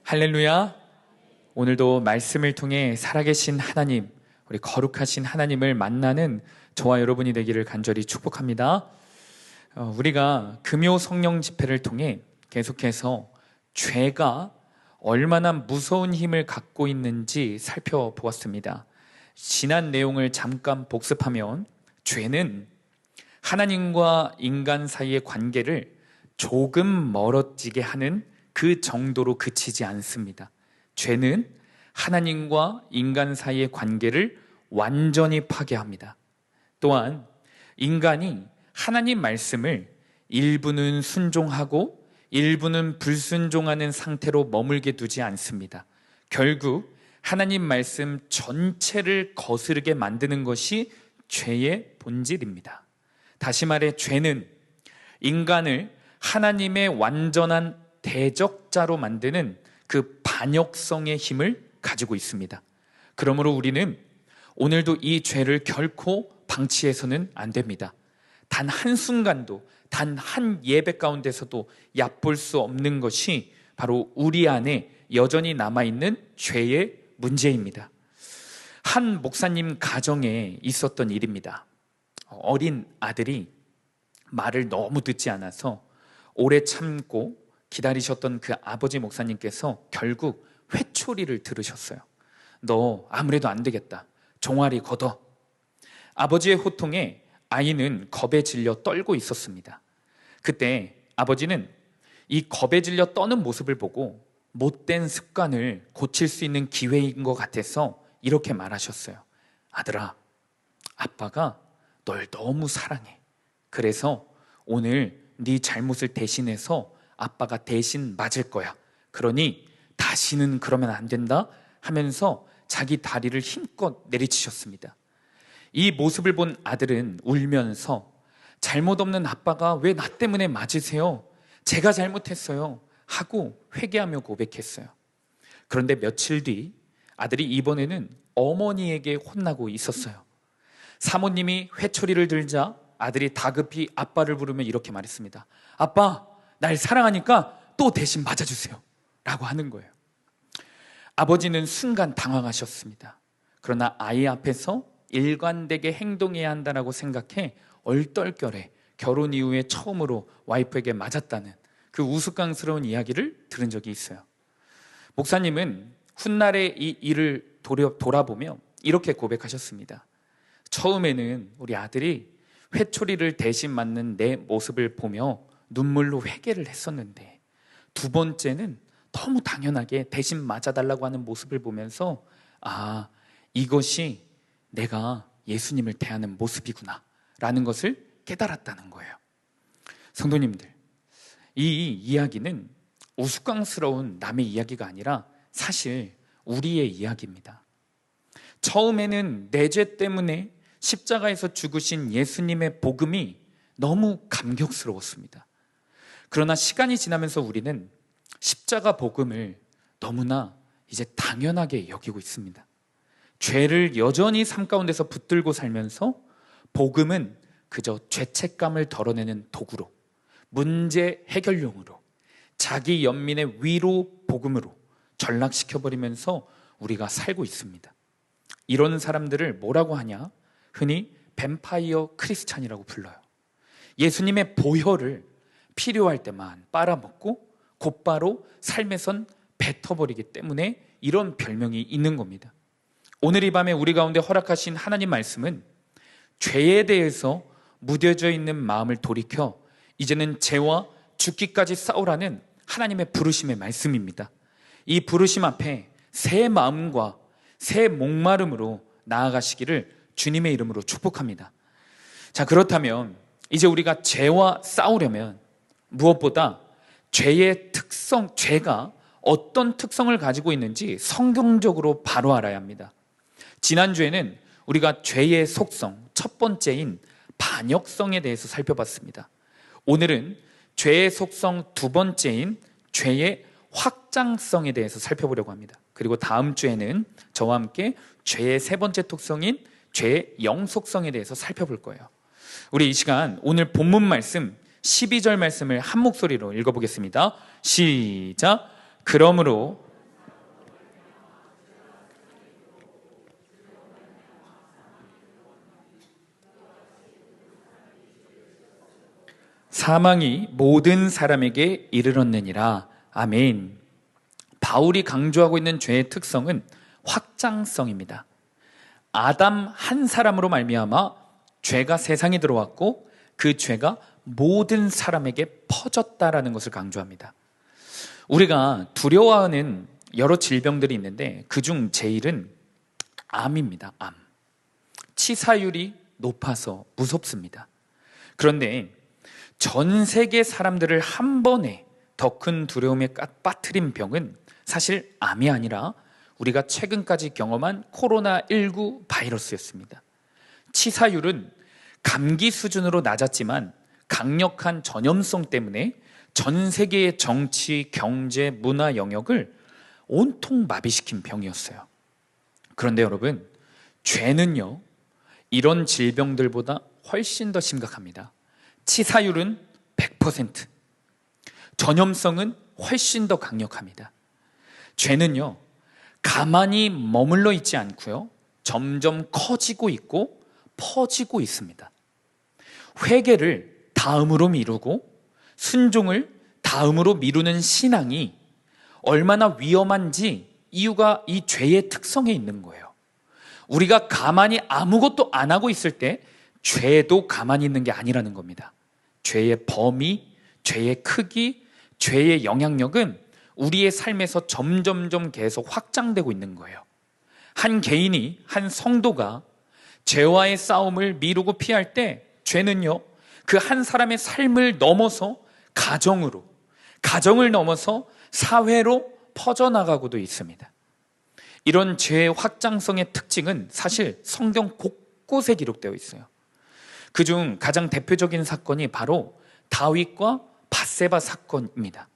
할렐루야. 오늘도 말씀을 통해 살아계신 하나님, 우리 거룩하신 하나님을 만나는 저와 여러분이 되기를 간절히 축복합니다. 우리가 금요 성령 집회를 통해 계속해서 죄가 얼마나 무서운 힘을 갖고 있는지 살펴보았습니다. 지난 내용을 잠깐 복습하면 죄는 하나님과 인간 사이의 관계를 조금 멀어지게 하는 그 정도로 그치지 않습니다. 죄는 하나님과 인간 사이의 관계를 완전히 파괴합니다. 또한 인간이 하나님 말씀을 일부는 순종하고 일부는 불순종하는 상태로 머물게 두지 않습니다. 결국 하나님 말씀 전체를 거스르게 만드는 것이 죄의 본질입니다. 다시 말해 죄는 인간을 하나님의 완전한 대적자로 만드는 그 반역성의 힘을 가지고 있습니다. 그러므로 우리는 오늘도 이 죄를 결코 방치해서는 안 됩니다. 단 한순간도, 단 한 예배 가운데서도 얕볼 수 없는 것이 바로 우리 안에 여전히 남아있는 죄의 문제입니다. 한 목사님 가정에 있었던 일입니다. 어린 아들이 말을 너무 듣지 않아서 오래 참고 기다리셨던 그 아버지 목사님께서 결국 회초리를 들으셨어요. 너 아무래도 안 되겠다. 종아리 걷어. 아버지의 호통에 아이는 겁에 질려 떨고 있었습니다. 그때 아버지는 이 겁에 질려 떠는 모습을 보고 못된 습관을 고칠 수 있는 기회인 것 같아서 이렇게 말하셨어요. 아들아, 아빠가 널 너무 사랑해. 그래서 오늘 네 잘못을 대신해서 아빠가 대신 맞을 거야. 그러니 다시는 그러면 안 된다 하면서 자기 다리를 힘껏 내리치셨습니다. 이 모습을 본 아들은 울면서 잘못 없는 아빠가 왜 나 때문에 맞으세요? 제가 잘못했어요 하고 회개하며 고백했어요. 그런데 며칠 뒤 아들이 이번에는 어머니에게 혼나고 있었어요. 사모님이 회초리를 들자 아들이 다급히 아빠를 부르며 이렇게 말했습니다. 아빠, 날 사랑하니까 또 대신 맞아주세요 라고 하는 거예요. 아버지는 순간 당황하셨습니다. 그러나 아이 앞에서 일관되게 행동해야 한다고 생각해 얼떨결에 결혼 이후에 처음으로 와이프에게 맞았다는 그 우스꽝스러운 이야기를 들은 적이 있어요. 목사님은 훗날의 이 일을 돌아보며 이렇게 고백하셨습니다. 처음에는 우리 아들이 회초리를 대신 맞는 내 모습을 보며 눈물로 회개를 했었는데 두 번째는 너무 당연하게 대신 맞아달라고 하는 모습을 보면서 아, 이것이 내가 예수님을 대하는 모습이구나 라는 것을 깨달았다는 거예요. 성도님들, 이 이야기는 우스꽝스러운 남의 이야기가 아니라 사실 우리의 이야기입니다. 처음에는 내 죄 때문에 십자가에서 죽으신 예수님의 복음이 너무 감격스러웠습니다. 그러나 시간이 지나면서 우리는 십자가 복음을 너무나 이제 당연하게 여기고 있습니다. 죄를 여전히 삶 가운데서 붙들고 살면서 복음은 그저 죄책감을 덜어내는 도구로, 문제 해결용으로, 자기 연민의 위로 복음으로 전락시켜버리면서 우리가 살고 있습니다. 이런 사람들을 뭐라고 하냐? 흔히 뱀파이어 크리스찬이라고 불러요. 예수님의 보혈을 필요할 때만 빨아먹고 곧바로 삶에선 뱉어버리기 때문에 이런 별명이 있는 겁니다. 오늘 이 밤에 우리 가운데 허락하신 하나님 말씀은 죄에 대해서 무뎌져 있는 마음을 돌이켜 이제는 죄와 죽기까지 싸우라는 하나님의 부르심의 말씀입니다. 이 부르심 앞에 새 마음과 새 목마름으로 나아가시기를 주님의 이름으로 축복합니다. 자, 그렇다면 이제 우리가 죄와 싸우려면 무엇보다 죄의 특성, 죄가 어떤 특성을 가지고 있는지 성경적으로 바로 알아야 합니다. 지난주에는 우리가 죄의 속성, 첫 번째인 반역성에 대해서 살펴봤습니다. 오늘은 죄의 속성 두 번째인 죄의 확장성에 대해서 살펴보려고 합니다. 그리고 다음 주에는 저와 함께 죄의 세 번째 특성인 죄의 영속성에 대해서 살펴볼 거예요. 우리 이 시간 오늘 본문 말씀 12절 말씀을 한 목소리로 읽어보겠습니다. 시작. 그러므로 사망이 모든 사람에게 이르렀느니라. 아멘. 바울이 강조하고 있는 죄의 특성은 확장성입니다. 아담 한 사람으로 말미암아 죄가 세상에 들어왔고 그 죄가 모든 사람에게 퍼졌다라는 것을 강조합니다. 우리가 두려워하는 여러 질병들이 있는데 그중 제일은 암입니다. 암. 치사율이 높아서 무섭습니다. 그런데 전 세계 사람들을 한 번에 더 큰 두려움에 빠뜨린 병은 사실 암이 아니라 우리가 최근까지 경험한 코로나19 바이러스였습니다. 치사율은 감기 수준으로 낮았지만 강력한 전염성 때문에 전 세계의 정치, 경제, 문화 영역을 온통 마비시킨 병이었어요. 그런데 여러분, 죄는요, 이런 질병들보다 훨씬 더 심각합니다. 치사율은 100%, 전염성은 훨씬 더 강력합니다. 죄는요, 가만히 머물러 있지 않고요, 점점 커지고 있고 퍼지고 있습니다. 회개를 다음으로 미루고 순종을 다음으로 미루는 신앙이 얼마나 위험한지 이유가 이 죄의 특성에 있는 거예요. 우리가 가만히 아무것도 안 하고 있을 때 죄도 가만히 있는 게 아니라는 겁니다. 죄의 범위, 죄의 크기, 죄의 영향력은 우리의 삶에서 점점점 계속 확장되고 있는 거예요. 한 개인이, 한 성도가 죄와의 싸움을 미루고 피할 때 죄는요, 그 한 사람의 삶을 넘어서 가정으로, 가정을 넘어서 사회로 퍼져나가고도 있습니다. 이런 죄의 확장성의 특징은 사실 성경 곳곳에 기록되어 있어요. 그중 가장 대표적인 사건이 바로 다윗과 밧세바 사건입니다.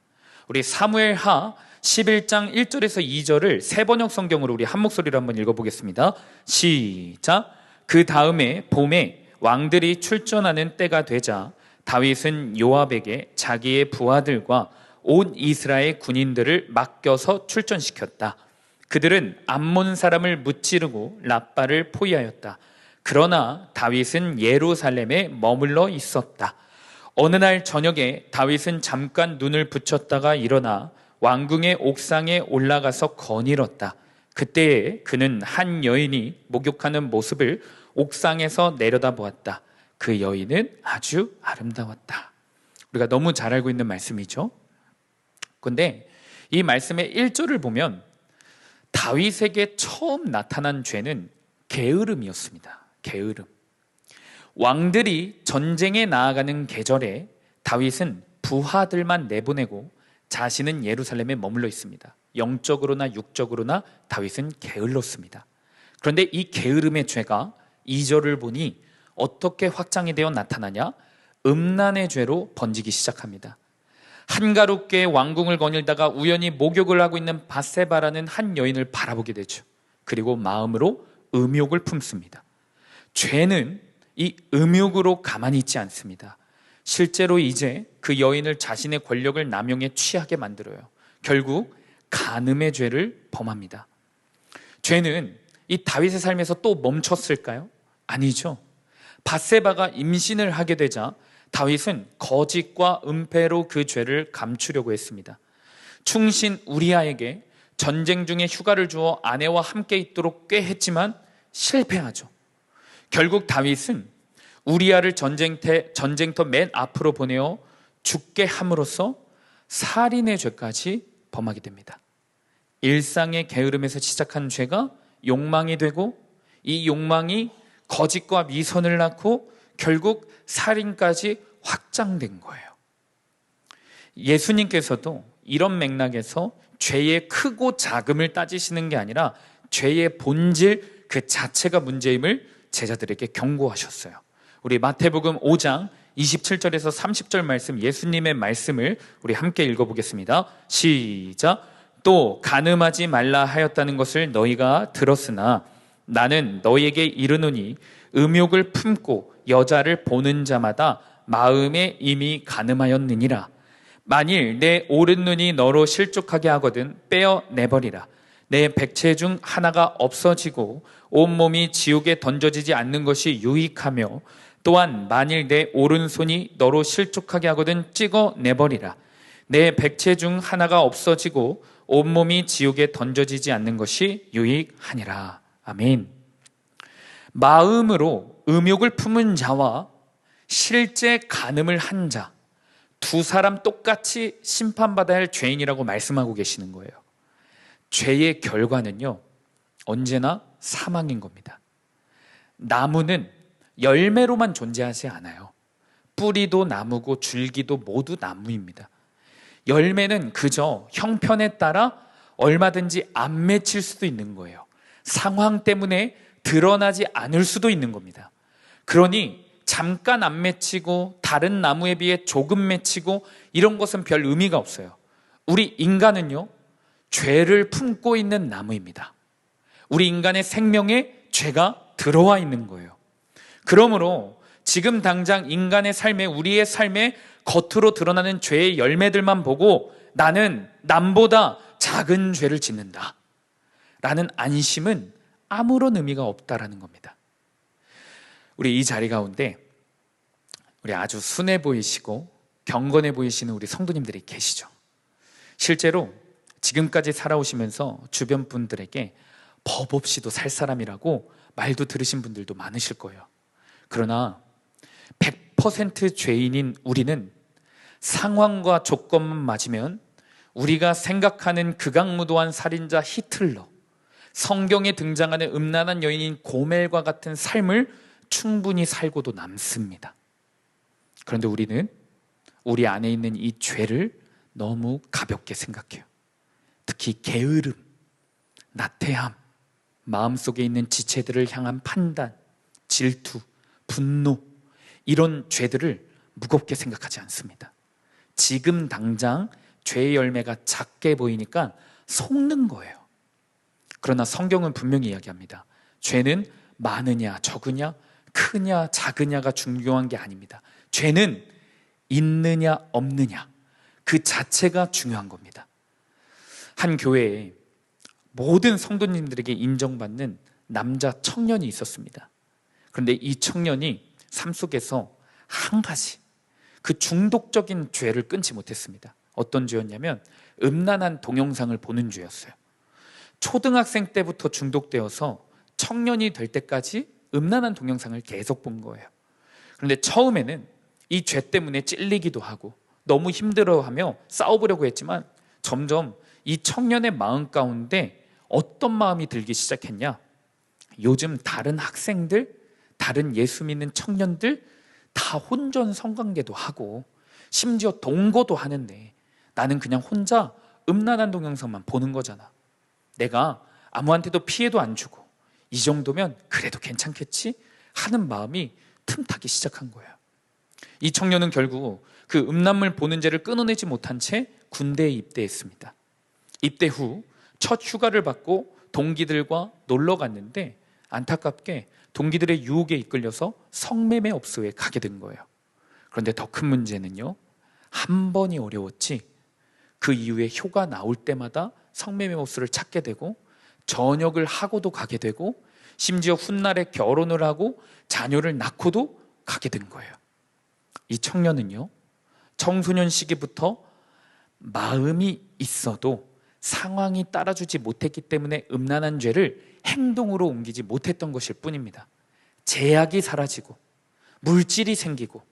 우리 사무엘하 11장 1절에서 2절을 새번역 성경으로 우리 한 목소리로 한번 읽어보겠습니다. 시작. 그 다음에 봄에 왕들이 출전하는 때가 되자 다윗은 요압에게 자기의 부하들과 온 이스라엘 군인들을 맡겨서 출전시켰다. 그들은 암몬 사람을 무찌르고 랍바를 포위하였다. 그러나 다윗은 예루살렘에 머물러 있었다. 어느 날 저녁에 다윗은 잠깐 눈을 붙였다가 일어나 왕궁의 옥상에 올라가서 거닐었다. 그때에 그는 한 여인이 목욕하는 모습을 옥상에서 내려다보았다. 그 여인은 아주 아름다웠다. 우리가 너무 잘 알고 있는 말씀이죠. 그런데 이 말씀의 1절을 보면 다윗에게 처음 나타난 죄는 게으름이었습니다. 게으름. 왕들이 전쟁에 나아가는 계절에 다윗은 부하들만 내보내고 자신은 예루살렘에 머물러 있습니다. 영적으로나 육적으로나 다윗은 게을렀습니다. 그런데 이 게으름의 죄가 2절을 보니 어떻게 확장이 되어 나타나냐? 음란의 죄로 번지기 시작합니다. 한가롭게 왕궁을 거닐다가 우연히 목욕을 하고 있는 밧세바라는 한 여인을 바라보게 되죠. 그리고 마음으로 음욕을 품습니다. 죄는 이 음욕으로 가만히 있지 않습니다. 실제로 이제 그 여인을 자신의 권력을 남용해 취하게 만들어요. 결국 간음의 죄를 범합니다. 죄는 이 다윗의 삶에서 또 멈췄을까요? 아니죠. 밧세바가 임신을 하게 되자 다윗은 거짓과 은폐로 그 죄를 감추려고 했습니다. 충신 우리아에게 전쟁 중에 휴가를 주어 아내와 함께 있도록 꾀했지만 실패하죠. 결국 다윗은 우리아를 전쟁터 맨 앞으로 보내어 죽게 함으로써 살인의 죄까지 범하게 됩니다. 일상의 게으름에서 시작한 죄가 욕망이 되고 이 욕망이 거짓과 미선을 낳고 결국 살인까지 확장된 거예요. 예수님께서도 이런 맥락에서 죄의 크고 작음을 따지시는 게 아니라 죄의 본질 그 자체가 문제임을 제자들에게 경고하셨어요. 우리 마태복음 5장 27절에서 30절 말씀, 예수님의 말씀을 우리 함께 읽어보겠습니다. 시작. 또 간음하지 말라 하였다는 것을 너희가 들었으나 나는 너희에게 이르노니 음욕을 품고 여자를 보는 자마다 마음에 이미 간음하였느니라. 만일 내 오른눈이 너로 실족하게 하거든 빼어내버리라. 내 백체 중 하나가 없어지고 온몸이 지옥에 던져지지 않는 것이 유익하며 또한 만일 내 오른손이 너로 실족하게 하거든 찍어 내버리라. 내 백체 중 하나가 없어지고 온몸이 지옥에 던져지지 않는 것이 유익하니라. 아멘. 마음으로 음욕을 품은 자와 실제 간음을 한 자, 두 사람 똑같이 심판받아야 할 죄인이라고 말씀하고 계시는 거예요. 죄의 결과는요, 언제나 사망인 겁니다. 나무는 열매로만 존재하지 않아요. 뿌리도 나무고 줄기도 모두 나무입니다. 열매는 그저 형편에 따라 얼마든지 안 맺힐 수도 있는 거예요. 상황 때문에 드러나지 않을 수도 있는 겁니다. 그러니 잠깐 안 맺히고 다른 나무에 비해 조금 맺히고 이런 것은 별 의미가 없어요. 우리 인간은요, 죄를 품고 있는 나무입니다. 우리 인간의 생명에 죄가 들어와 있는 거예요. 그러므로 지금 당장 인간의 삶에, 우리의 삶에 겉으로 드러나는 죄의 열매들만 보고 나는 남보다 작은 죄를 짓는다 라는 안심은 아무런 의미가 없다라는 겁니다. 우리 이 자리 가운데 우리 아주 순해 보이시고 경건해 보이시는 우리 성도님들이 계시죠. 실제로 지금까지 살아오시면서 주변 분들에게 법 없이도 살 사람이라고 말도 들으신 분들도 많으실 거예요. 그러나 100% 죄인인 우리는 상황과 조건만 맞으면 우리가 생각하는 극악무도한 살인자 히틀러, 성경에 등장하는 음란한 여인인 고멜과 같은 삶을 충분히 살고도 남습니다. 그런데 우리는 우리 안에 있는 이 죄를 너무 가볍게 생각해요. 특히 게으름, 나태함, 마음속에 있는 지체들을 향한 판단, 질투, 분노, 이런 죄들을 무겁게 생각하지 않습니다. 지금 당장 죄의 열매가 작게 보이니까 속는 거예요. 그러나 성경은 분명히 이야기합니다. 죄는 많으냐 적으냐 크냐 작으냐가 중요한 게 아닙니다. 죄는 있느냐 없느냐, 그 자체가 중요한 겁니다. 한 교회에 모든 성도님들에게 인정받는 남자 청년이 있었습니다. 그런데 이 청년이 삶 속에서 한 가지, 그 중독적인 죄를 끊지 못했습니다. 어떤 죄였냐면 음란한 동영상을 보는 죄였어요. 초등학생 때부터 중독되어서 청년이 될 때까지 음란한 동영상을 계속 본 거예요. 그런데 처음에는 이 죄 때문에 찔리기도 하고 너무 힘들어하며 싸워보려고 했지만 점점 이 청년의 마음 가운데 어떤 마음이 들기 시작했냐? 요즘 다른 학생들, 다른 예수 믿는 청년들 다 혼전 성관계도 하고 심지어 동거도 하는데 나는 그냥 혼자 음란한 동영상만 보는 거잖아. 내가 아무한테도 피해도 안 주고 이 정도면 그래도 괜찮겠지 하는 마음이 틈타기 시작한 거예요. 이 청년은 결국 그 음란물 보는 죄를 끊어내지 못한 채 군대에 입대했습니다. 입대 후 첫 휴가를 받고 동기들과 놀러 갔는데 안타깝게 동기들의 유혹에 이끌려서 성매매 업소에 가게 된 거예요. 그런데 더 큰 문제는요, 한 번이 어려웠지 그 이후에 휴가 나올 때마다 성매매 업소를 찾게 되고 전역을 하고도 가게 되고 심지어 훗날에 결혼을 하고 자녀를 낳고도 가게 된 거예요. 이 청년은요, 청소년 시기부터 마음이 있어도 상황이 따라주지 못했기 때문에 음란한 죄를 행동으로 옮기지 못했던 것일 뿐입니다. 제약이 사라지고 물질이 생기고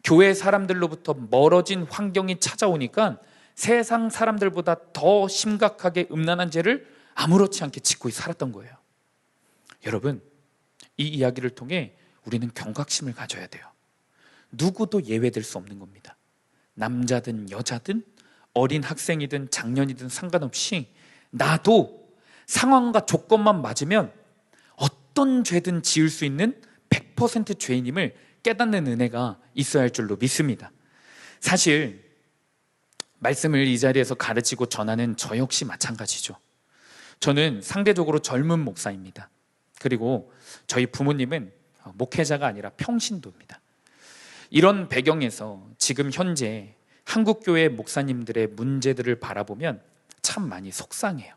교회 사람들로부터 멀어진 환경이 찾아오니까 세상 사람들보다 더 심각하게 음란한 죄를 아무렇지 않게 짓고 살았던 거예요. 여러분, 이 이야기를 통해 우리는 경각심을 가져야 돼요. 누구도 예외될 수 없는 겁니다. 남자든 여자든 어린 학생이든 장년이든 상관없이 나도 상황과 조건만 맞으면 어떤 죄든 지을 수 있는 100% 죄인임을 깨닫는 은혜가 있어야 할 줄로 믿습니다. 사실 말씀을 이 자리에서 가르치고 전하는 저 역시 마찬가지죠. 저는 상대적으로 젊은 목사입니다. 그리고 저희 부모님은 목회자가 아니라 평신도입니다. 이런 배경에서 지금 현재 한국교회 목사님들의 문제들을 바라보면 참 많이 속상해요.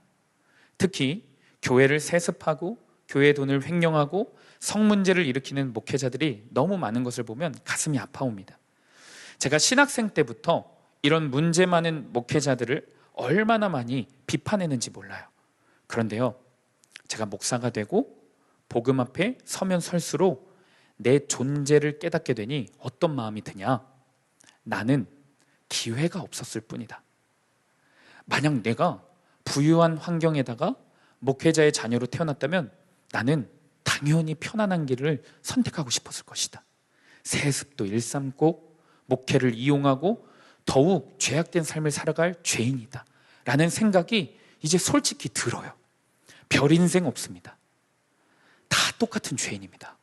특히 교회를 세습하고 교회 돈을 횡령하고 성문제를 일으키는 목회자들이 너무 많은 것을 보면 가슴이 아파옵니다. 제가 신학생 때부터 이런 문제 많은 목회자들을 얼마나 많이 비판했는지 몰라요. 그런데요, 제가 목사가 되고 복음 앞에 서면 설수록 내 존재를 깨닫게 되니 어떤 마음이 드냐? 나는 기회가 없었을 뿐이다. 만약 내가 부유한 환경에다가 목회자의 자녀로 태어났다면 나는 당연히 편안한 길을 선택하고 싶었을 것이다. 세습도 일삼고 목회를 이용하고 더욱 죄악된 삶을 살아갈 죄인이다 라는 생각이 이제 솔직히 들어요. 별 인생 없습니다. 다 똑같은 죄인입니다.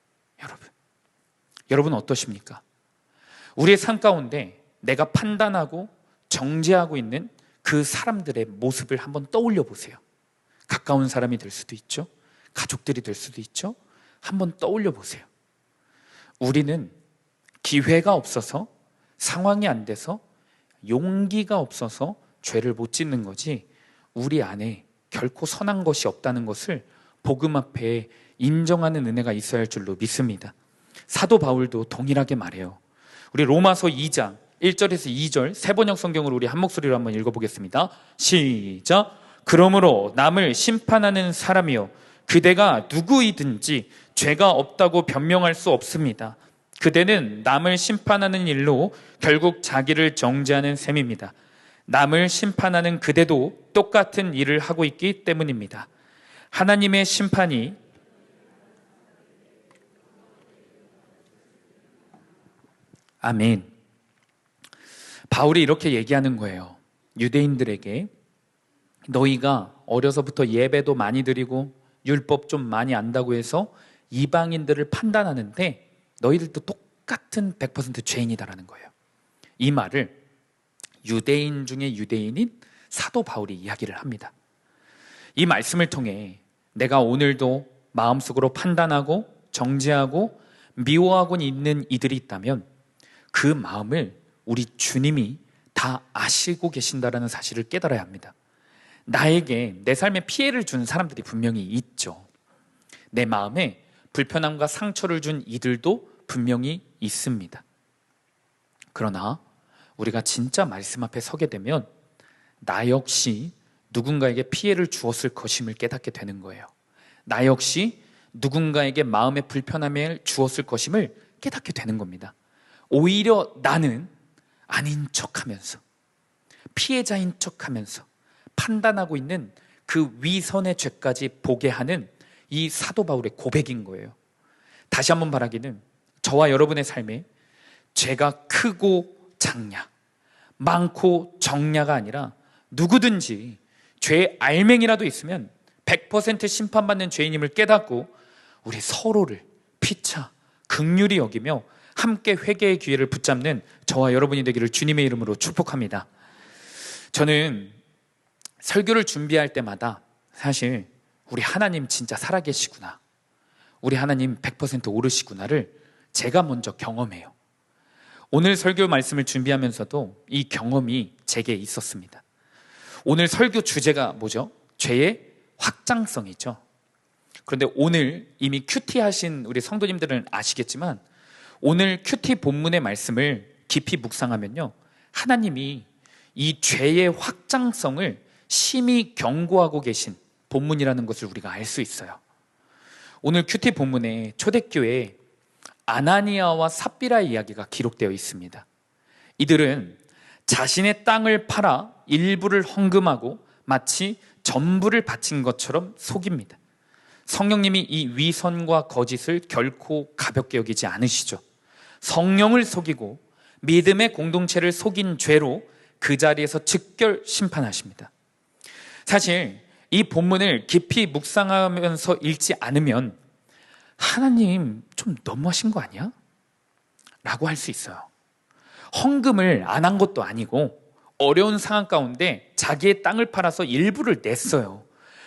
여러분 어떠십니까? 우리의 삶 가운데 내가 판단하고 정죄하고 있는 그 사람들의 모습을 한번 떠올려 보세요. 가까운 사람이 될 수도 있죠. 가족들이 될 수도 있죠. 한번 떠올려 보세요. 우리는 기회가 없어서, 상황이 안 돼서, 용기가 없어서 죄를 못 짓는 거지, 우리 안에 결코 선한 것이 없다는 것을 복음 앞에 인정하는 은혜가 있어야 할 줄로 믿습니다. 사도 바울도 동일하게 말해요. 우리 로마서 2장 1절에서 2절 세번역 성경으로 우리 한 목소리로 한번 읽어보겠습니다. 시작. 그러므로 남을 심판하는 사람이요 그대가 누구이든지 죄가 없다고 변명할 수 없습니다. 그대는 남을 심판하는 일로 결국 자기를 정죄하는 셈입니다. 남을 심판하는 그대도 똑같은 일을 하고 있기 때문입니다. 하나님의 심판이 아멘. 바울이 이렇게 얘기하는 거예요. 유대인들에게 너희가 어려서부터 예배도 많이 드리고 율법 좀 많이 안다고 해서 이방인들을 판단하는데 너희들도 똑같은 100% 죄인이다라는 거예요. 이 말을 유대인 중에 유대인인 사도 바울이 이야기를 합니다. 이 말씀을 통해 내가 오늘도 마음속으로 판단하고 정죄하고 미워하고 있는 이들이 있다면 그 마음을 우리 주님이 다 아시고 계신다라는 사실을 깨달아야 합니다. 나에게 내 삶에 피해를 준 사람들이 분명히 있죠. 내 마음에 불편함과 상처를 준 이들도 분명히 있습니다. 그러나 우리가 진짜 말씀 앞에 서게 되면 나 역시 누군가에게 피해를 주었을 것임을 깨닫게 되는 거예요. 나 역시 누군가에게 마음의 불편함을 주었을 것임을 깨닫게 되는 겁니다. 오히려 나는 아닌 척하면서 피해자인 척하면서 판단하고 있는 그 위선의 죄까지 보게 하는 이 사도 바울의 고백인 거예요. 다시 한번 말하기는 저와 여러분의 삶에 죄가 크고 작냐, 많고 적냐가 아니라 누구든지 죄의 알맹이라도 있으면 100% 심판받는 죄인임을 깨닫고 우리 서로를 피차 긍휼히 여기며 함께 회개의 기회를 붙잡는 저와 여러분이 되기를 주님의 이름으로 축복합니다. 저는 설교를 준비할 때마다 사실 우리 하나님 진짜 살아계시구나, 우리 하나님 100% 오르시구나를 제가 먼저 경험해요. 오늘 설교 말씀을 준비하면서도 이 경험이 제게 있었습니다. 오늘 설교 주제가 뭐죠? 죄의 확장성이죠. 그런데 오늘 이미 큐티 하신 우리 성도님들은 아시겠지만 오늘 큐티 본문의 말씀을 깊이 묵상하면요, 하나님이 이 죄의 확장성을 심히 경고하고 계신 본문이라는 것을 우리가 알 수 있어요. 오늘 큐티 본문에 초대교회에 아나니아와 삽비라의 이야기가 기록되어 있습니다. 이들은 자신의 땅을 팔아 일부를 헌금하고 마치 전부를 바친 것처럼 속입니다. 성령님이 이 위선과 거짓을 결코 가볍게 여기지 않으시죠. 성령을 속이고 믿음의 공동체를 속인 죄로 그 자리에서 즉결 심판하십니다. 사실 이 본문을 깊이 묵상하면서 읽지 않으면 하나님 좀 너무하신 거 아니야? 라고 할 수 있어요. 헌금을 안 한 것도 아니고 어려운 상황 가운데 자기의 땅을 팔아서 일부를 냈어요.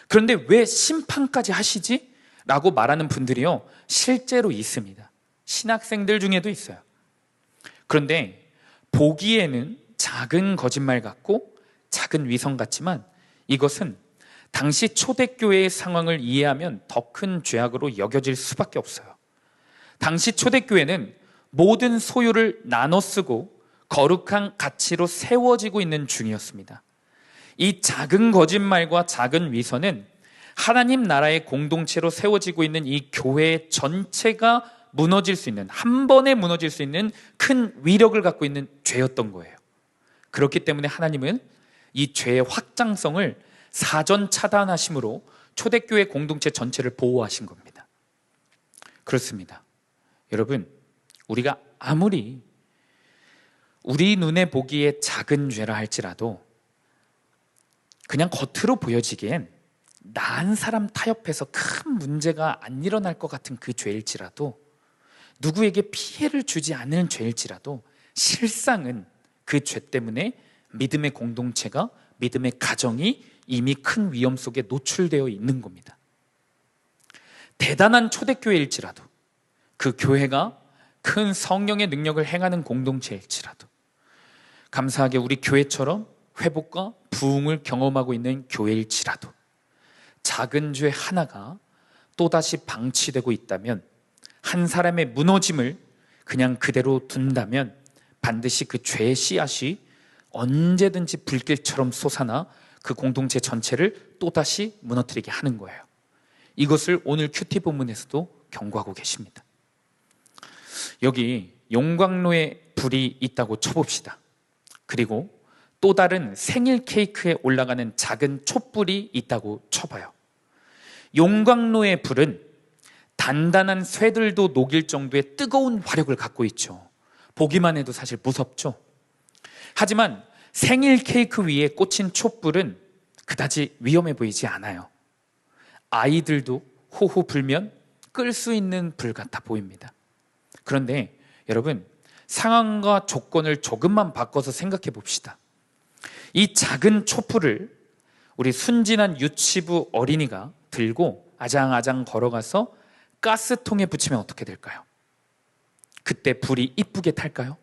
그런데 왜 심판까지 하시지? 라고 말하는 분들이요, 실제로 있습니다. 신학생들 중에도 있어요. 그런데 보기에는 작은 거짓말 같고 작은 위선 같지만 이것은 당시 초대교회의 상황을 이해하면 더 큰 죄악으로 여겨질 수밖에 없어요. 당시 초대교회는 모든 소유를 나눠 쓰고 거룩한 가치로 세워지고 있는 중이었습니다. 이 작은 거짓말과 작은 위선은 하나님 나라의 공동체로 세워지고 있는 이 교회 전체가 무너질 수 있는, 한 번에 무너질 수 있는 큰 위력을 갖고 있는 죄였던 거예요. 그렇기 때문에 하나님은 이 죄의 확장성을 사전 차단하심으로 초대교회 공동체 전체를 보호하신 겁니다. 그렇습니다. 여러분, 우리가 아무리 우리 눈에 보기에 작은 죄라 할지라도 그냥 겉으로 보여지기엔 나한 사람 타협해서 큰 문제가 안 일어날 것 같은 그 죄일지라도, 누구에게 피해를 주지 않는 죄일지라도 실상은 그 죄 때문에 믿음의 공동체가, 믿음의 가정이 이미 큰 위험 속에 노출되어 있는 겁니다. 대단한 초대교회일지라도, 그 교회가 큰 성령의 능력을 행하는 공동체일지라도, 감사하게 우리 교회처럼 회복과 부흥을 경험하고 있는 교회일지라도 작은 죄 하나가 또다시 방치되고 있다면, 한 사람의 무너짐을 그냥 그대로 둔다면 반드시 그 죄의 씨앗이 언제든지 불길처럼 솟아나 그 공동체 전체를 또다시 무너뜨리게 하는 거예요. 이것을 오늘 큐티 본문에서도 경고하고 계십니다. 여기 용광로에 불이 있다고 쳐봅시다. 그리고 또 다른 생일 케이크에 올라가는 작은 촛불이 있다고 쳐봐요. 용광로의 불은 단단한 쇠들도 녹일 정도의 뜨거운 화력을 갖고 있죠. 보기만 해도 사실 무섭죠. 하지만 생일 케이크 위에 꽂힌 촛불은 그다지 위험해 보이지 않아요. 아이들도 호호 불면 끌 수 있는 불 같아 보입니다. 그런데 여러분, 상황과 조건을 조금만 바꿔서 생각해 봅시다. 이 작은 촛불을 우리 순진한 유치부 어린이가 들고 아장아장 걸어가서 가스통에 붙이면 어떻게 될까요? 그때 불이 이쁘게 탈까요?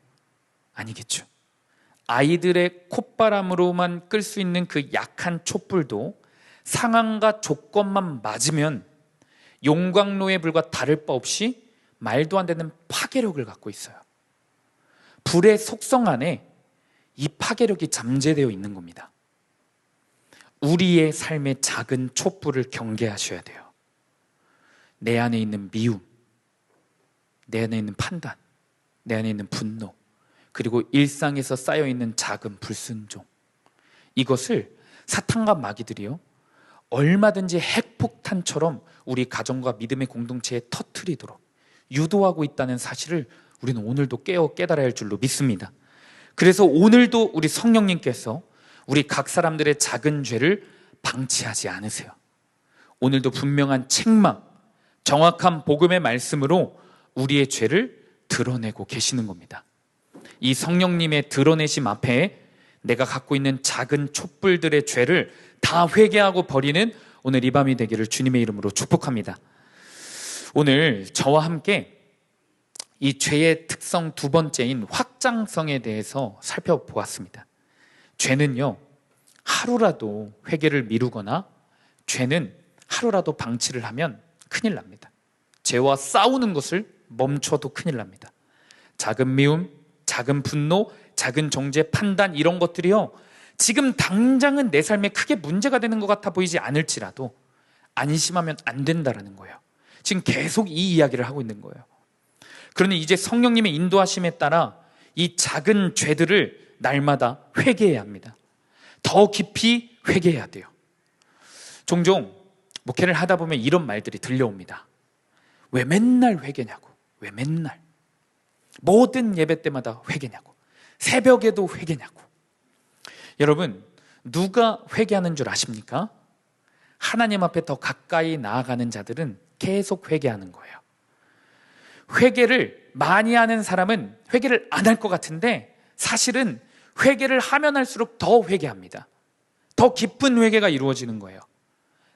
아니겠죠. 아이들의 콧바람으로만 끌 수 있는 그 약한 촛불도 상황과 조건만 맞으면 용광로의 불과 다를 바 없이 말도 안 되는 파괴력을 갖고 있어요. 불의 속성 안에 이 파괴력이 잠재되어 있는 겁니다. 우리의 삶의 작은 촛불을 경계하셔야 돼요. 내 안에 있는 미움, 내 안에 있는 판단, 내 안에 있는 분노, 그리고 일상에서 쌓여있는 작은 불순종, 이것을 사탄과 마귀들이요 얼마든지 핵폭탄처럼 우리 가정과 믿음의 공동체에 터뜨리도록 유도하고 있다는 사실을 우리는 오늘도 깨달아야 할 줄로 믿습니다. 그래서 오늘도 우리 성령님께서 우리 각 사람들의 작은 죄를 방치하지 않으세요. 오늘도 분명한 책망, 정확한 복음의 말씀으로 우리의 죄를 드러내고 계시는 겁니다. 이 성령님의 드러내심 앞에 내가 갖고 있는 작은 촛불들의 죄를 다 회개하고 버리는 오늘 이 밤이 되기를 주님의 이름으로 축복합니다. 오늘 저와 함께 이 죄의 특성 두 번째인 확장성에 대해서 살펴보았습니다. 죄는요, 하루라도 회개를 미루거나 죄는 하루라도 방치를 하면 큰일 납니다. 죄와 싸우는 것을 멈춰도 큰일 납니다. 작은 미움, 작은 분노, 작은 정죄, 판단, 이런 것들이요 지금 당장은 내 삶에 크게 문제가 되는 것 같아 보이지 않을지라도 안심하면 안 된다라는 거예요. 지금 계속 이 이야기를 하고 있는 거예요. 그러니 이제 성령님의 인도하심에 따라 이 작은 죄들을 날마다 회개해야 합니다. 더 깊이 회개해야 돼요. 종종 목회를 하다 보면 이런 말들이 들려옵니다. 왜 맨날 회개냐고, 왜 맨날 모든 예배 때마다 회개냐고, 새벽에도 회개냐고. 여러분, 누가 회개하는 줄 아십니까? 하나님 앞에 더 가까이 나아가는 자들은 계속 회개하는 거예요. 회개를 많이 하는 사람은 회개를 안 할 것 같은데 사실은 회개를 하면 할수록 더 회개합니다. 더 깊은 회개가 이루어지는 거예요.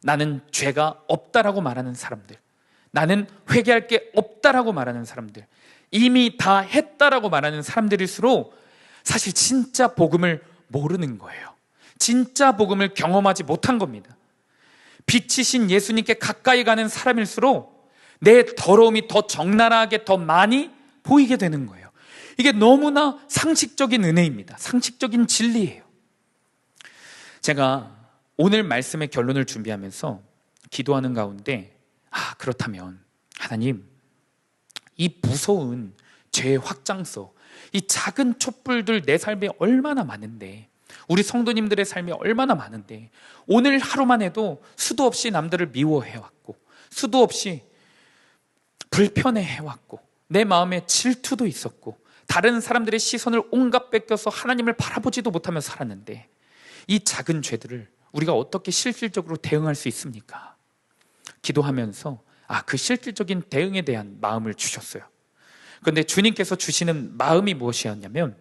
나는 죄가 없다라고 말하는 사람들, 나는 회개할 게 없다라고 말하는 사람들, 이미 다 했다라고 말하는 사람들일수록 사실 진짜 복음을 모르는 거예요. 진짜 복음을 경험하지 못한 겁니다. 빛이신 예수님께 가까이 가는 사람일수록 내 더러움이 더 적나라하게 더 많이 보이게 되는 거예요. 이게 너무나 상식적인 은혜입니다. 상식적인 진리예요. 제가 오늘 말씀의 결론을 준비하면서 기도하는 가운데 그렇다면 하나님, 이 무서운 죄의 확장서, 이 작은 촛불들 내 삶에 얼마나 많은데, 우리 성도님들의 삶에 얼마나 많은데, 오늘 하루만 해도 수도 없이 남들을 미워해왔고, 수도 없이 불편해해왔고, 내 마음에 질투도 있었고, 다른 사람들의 시선을 온갖 뺏겨서 하나님을 바라보지도 못하며 살았는데, 이 작은 죄들을 우리가 어떻게 실질적으로 대응할 수 있습니까? 기도하면서 그 실질적인 대응에 대한 마음을 주셨어요. 그런데 주님께서 주시는 마음이 무엇이었냐면,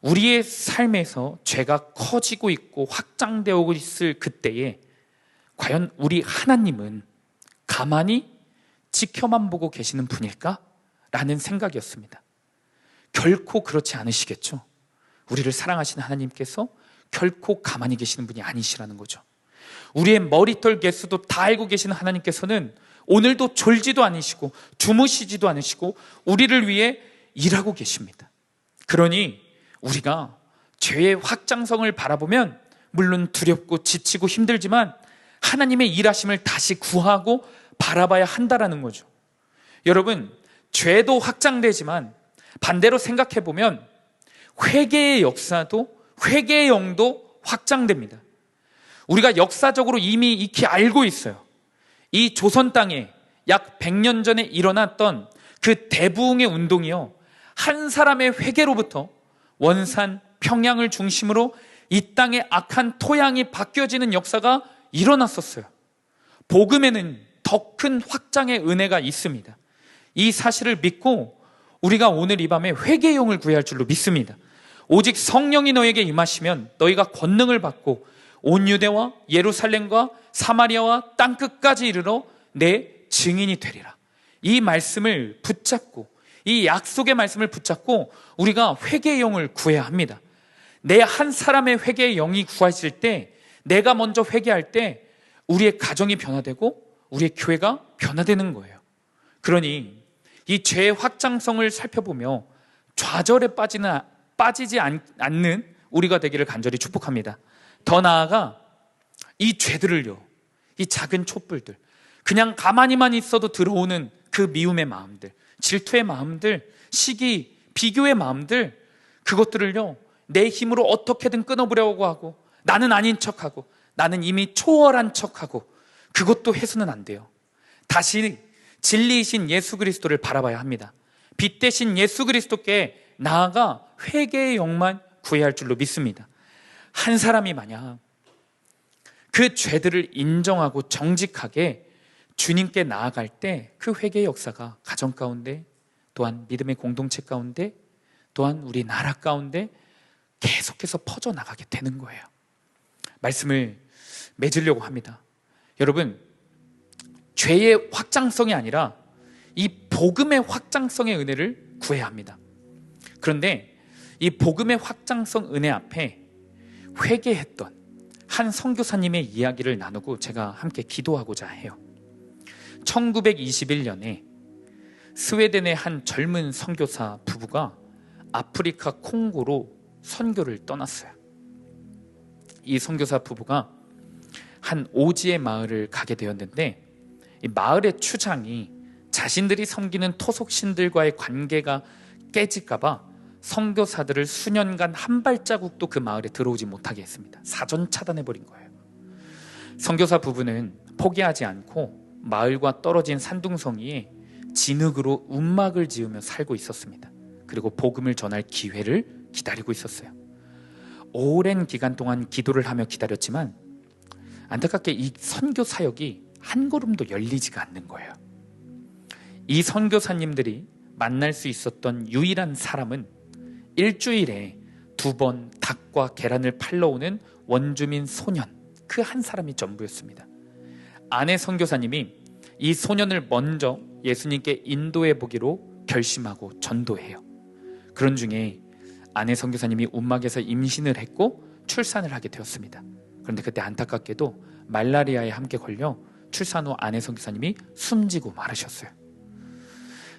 우리의 삶에서 죄가 커지고 있고 확장되고 있을 그때에 과연 우리 하나님은 가만히 지켜만 보고 계시는 분일까? 라는 생각이었습니다. 결코 그렇지 않으시겠죠. 우리를 사랑하시는 하나님께서 결코 가만히 계시는 분이 아니시라는 거죠. 우리의 머리털 개수도 다 알고 계시는 하나님께서는 오늘도 졸지도 않으시고 주무시지도 않으시고 우리를 위해 일하고 계십니다. 그러니 우리가 죄의 확장성을 바라보면 물론 두렵고 지치고 힘들지만 하나님의 일하심을 다시 구하고 바라봐야 한다라는 거죠. 여러분, 죄도 확장되지만 반대로 생각해보면 회개의 역사도, 회개의 영도 확장됩니다. 우리가 역사적으로 이미 익히 알고 있어요. 이 조선 땅에 약 100년 전에 일어났던 그 대부흥의 운동이요, 한 사람의 회개로부터 원산, 평양을 중심으로 이 땅의 악한 토양이 바뀌어지는 역사가 일어났었어요. 복음에는 더 큰 확장의 은혜가 있습니다. 이 사실을 믿고 우리가 오늘 이 밤에 회개의 영을 구해야 할 줄로 믿습니다. 오직 성령이 너에게 임하시면 너희가 권능을 받고 온 유대와 예루살렘과 사마리아와 땅끝까지 이르러 내 증인이 되리라. 이 말씀을 붙잡고, 이 약속의 말씀을 붙잡고 우리가 회개의 영을 구해야 합니다. 내 한 사람의 회개의 영이 구하실 때, 내가 먼저 회개할 때 우리의 가정이 변화되고 우리의 교회가 변화되는 거예요. 그러니 이 죄의 확장성을 살펴보며 좌절에 빠지지 않는 우리가 되기를 간절히 축복합니다. 더 나아가 이 죄들을요, 이 작은 촛불들, 그냥 가만히만 있어도 들어오는 그 미움의 마음들, 질투의 마음들, 시기, 비교의 마음들, 그것들을요 내 힘으로 어떻게든 끊어보려고 하고, 나는 아닌 척하고, 나는 이미 초월한 척하고, 그것도 해서는 안 돼요. 다시 진리이신 예수 그리스도를 바라봐야 합니다. 빛 대신 예수 그리스도께 나아가 회개의 영만 구해야 할 줄로 믿습니다. 한 사람이 만약 그 죄들을 인정하고 정직하게 주님께 나아갈 때 그 회개의 역사가 가정 가운데, 또한 믿음의 공동체 가운데, 또한 우리 나라 가운데 계속해서 퍼져나가게 되는 거예요. 말씀을 맺으려고 합니다. 여러분, 죄의 확장성이 아니라 이 복음의 확장성의 은혜를 구해야 합니다. 그런데 이 복음의 확장성 은혜 앞에 회개했던 한 선교사님의 이야기를 나누고 제가 함께 기도하고자 해요. 1921년에 스웨덴의 한 젊은 선교사 부부가 아프리카 콩고로 선교를 떠났어요. 이 선교사 부부가 한 오지의 마을을 가게 되었는데, 이 마을의 추장이 자신들이 섬기는 토속신들과의 관계가 깨질까봐 선교사들을 수년간 한 발자국도 그 마을에 들어오지 못하게 했습니다. 사전 차단해버린 거예요. 선교사 부부는 포기하지 않고 마을과 떨어진 산둥성이에 진흙으로 움막을 지으며 살고 있었습니다. 그리고 복음을 전할 기회를 기다리고 있었어요. 오랜 기간 동안 기도를 하며 기다렸지만 안타깝게 이 선교 사역이 한 걸음도 열리지가 않는 거예요. 이 선교사님들이 만날 수 있었던 유일한 사람은 일주일에 2번 닭과 계란을 팔러 오는 원주민 소년, 그 한 사람이 전부였습니다. 아내 선교사님이 이 소년을 먼저 예수님께 인도해 보기로 결심하고 전도해요. 그런 중에 아내 선교사님이 움막에서 임신을 했고 출산을 하게 되었습니다. 그런데 그때 안타깝게도 말라리아에 함께 걸려 출산 후 아내 선교사님이 숨지고 말으셨어요.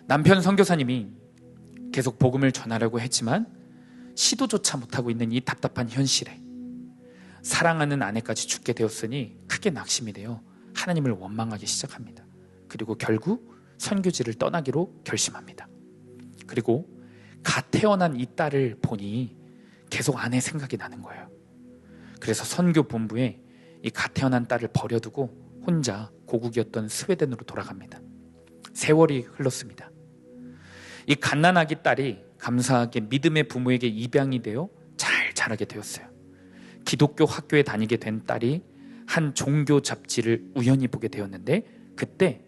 남편 선교사님이 계속 복음을 전하려고 했지만 시도조차 못하고 있는 이 답답한 현실에 사랑하는 아내까지 죽게 되었으니 크게 낙심이 되어 하나님을 원망하기 시작합니다. 그리고 결국 선교지를 떠나기로 결심합니다. 그리고 갓 태어난 이 딸을 보니 계속 아내 생각이 나는 거예요. 그래서 선교 본부에 이 갓 태어난 딸을 버려두고 혼자 고국이었던 스웨덴으로 돌아갑니다. 세월이 흘렀습니다. 이 갓난아기 딸이 감사하게 믿음의 부모에게 입양이 되어 잘 자라게 되었어요. 기독교 학교에 다니게 된 딸이 한 종교 잡지를 우연히 보게 되었는데 그때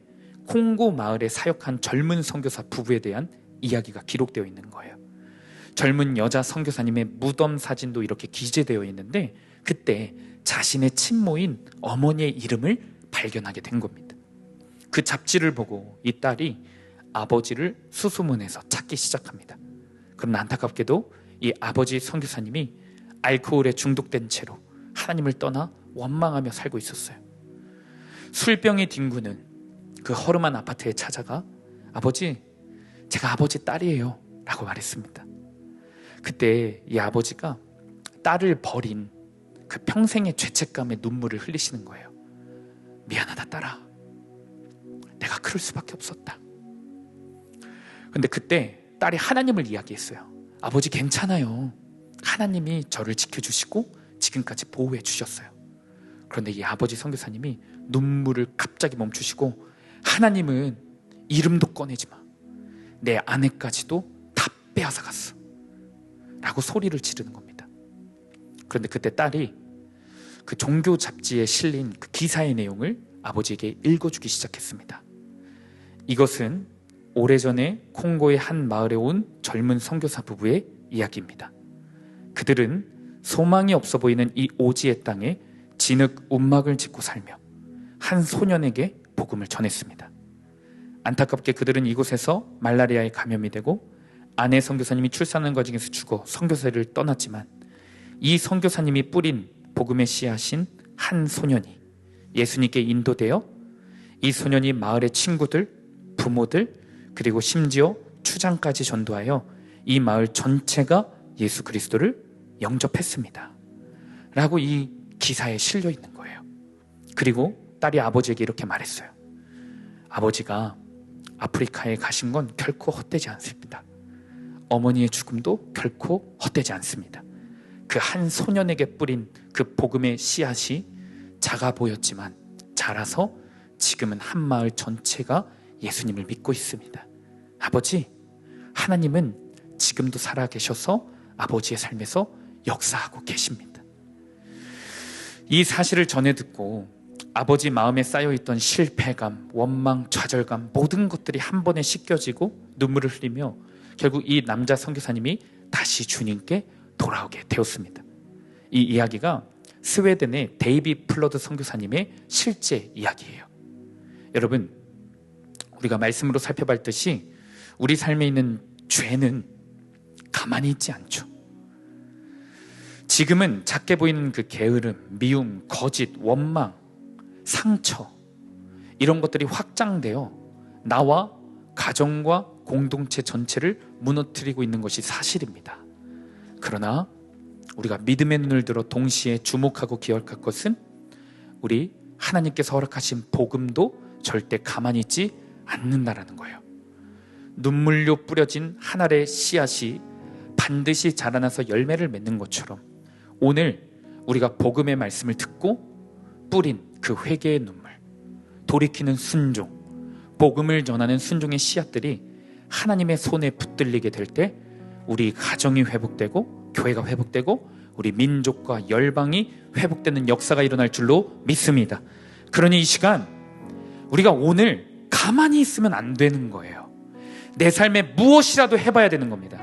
콩고 마을에 사역한 젊은 선교사 부부에 대한 이야기가 기록되어 있는 거예요. 젊은 여자 선교사님의 무덤 사진도 이렇게 기재되어 있는데 그때 자신의 친모인 어머니의 이름을 발견하게 된 겁니다. 그 잡지를 보고 이 딸이 아버지를 수소문해서 찾기 시작합니다. 그러나 안타깝게도 이 아버지 선교사님이 알코올에 중독된 채로 하나님을 떠나 원망하며 살고 있었어요. 술병이 뒹구는 그 허름한 아파트에 찾아가 아버지, 제가 아버지 딸이에요 라고 말했습니다. 그때 이 아버지가 딸을 버린 그 평생의 죄책감에 눈물을 흘리시는 거예요. 미안하다 딸아, 내가 그럴 수밖에 없었다. 근데 그때 딸이 하나님을 이야기했어요. 아버지 괜찮아요, 하나님이 저를 지켜주시고 지금까지 보호해 주셨어요. 그런데 이 아버지 선교사님이 눈물을 갑자기 멈추시고 하나님은 이름도 꺼내지 마, 내 아내까지도 다 빼앗아 갔어 라고 소리를 지르는 겁니다. 그런데 그때 딸이 그 종교 잡지에 실린 그 기사의 내용을 아버지에게 읽어주기 시작했습니다. 이것은 오래전에 콩고의 한 마을에 온 젊은 선교사 부부의 이야기입니다. 그들은 소망이 없어 보이는 이 오지의 땅에 진흙 움막을 짓고 살며 한 소년에게 복음을 전했습니다. 안타깝게 그들은 이곳에서 말라리아에 감염이 되고 아내 선교사님이 출산하는 과정에서 죽어 선교사를 떠났지만 이 선교사님이 뿌린 복음의 씨앗인 한 소년이 예수님께 인도되어 이 소년이 마을의 친구들, 부모들, 그리고 심지어 추장까지 전도하여 이 마을 전체가 예수 그리스도를 영접했습니다 라고 이 기사에 실려 있는 거예요. 그리고 딸이 아버지에게 이렇게 말했어요. 아버지가 아프리카에 가신 건 결코 헛되지 않습니다. 어머니의 죽음도 결코 헛되지 않습니다. 그 한 소년에게 뿌린 그 복음의 씨앗이 작아 보였지만 자라서 지금은 한 마을 전체가 예수님을 믿고 있습니다. 아버지, 하나님은 지금도 살아계셔서 아버지의 삶에서 역사하고 계십니다. 이 사실을 전해 듣고 아버지 마음에 쌓여있던 실패감, 원망, 좌절감 모든 것들이 한 번에 씻겨지고 눈물을 흘리며 결국 이 남자 선교사님이 다시 주님께 돌아오게 되었습니다. 이 이야기가 스웨덴의 데이비 플러드 선교사님의 실제 이야기예요. 여러분, 우리가 말씀으로 살펴봤듯이 우리 삶에 있는 죄는 가만히 있지 않죠. 지금은 작게 보이는 그 게으름, 미움, 거짓, 원망, 상처 이런 것들이 확장되어 나와 가정과 공동체 전체를 무너뜨리고 있는 것이 사실입니다. 그러나 우리가 믿음의 눈을 들어 동시에 주목하고 기억할 것은 우리 하나님께서 허락하신 복음도 절대 가만히 있지 않는다라는 거예요. 눈물로 뿌려진 한 알의 씨앗이 반드시 자라나서 열매를 맺는 것처럼 오늘 우리가 복음의 말씀을 듣고 뿌린 그 회개의 눈물, 돌이키는 순종, 복음을 전하는 순종의 씨앗들이 하나님의 손에 붙들리게 될 때 우리 가정이 회복되고 교회가 회복되고 우리 민족과 열방이 회복되는 역사가 일어날 줄로 믿습니다. 그러니 이 시간 우리가 오늘 가만히 있으면 안 되는 거예요. 내 삶에 무엇이라도 해봐야 되는 겁니다.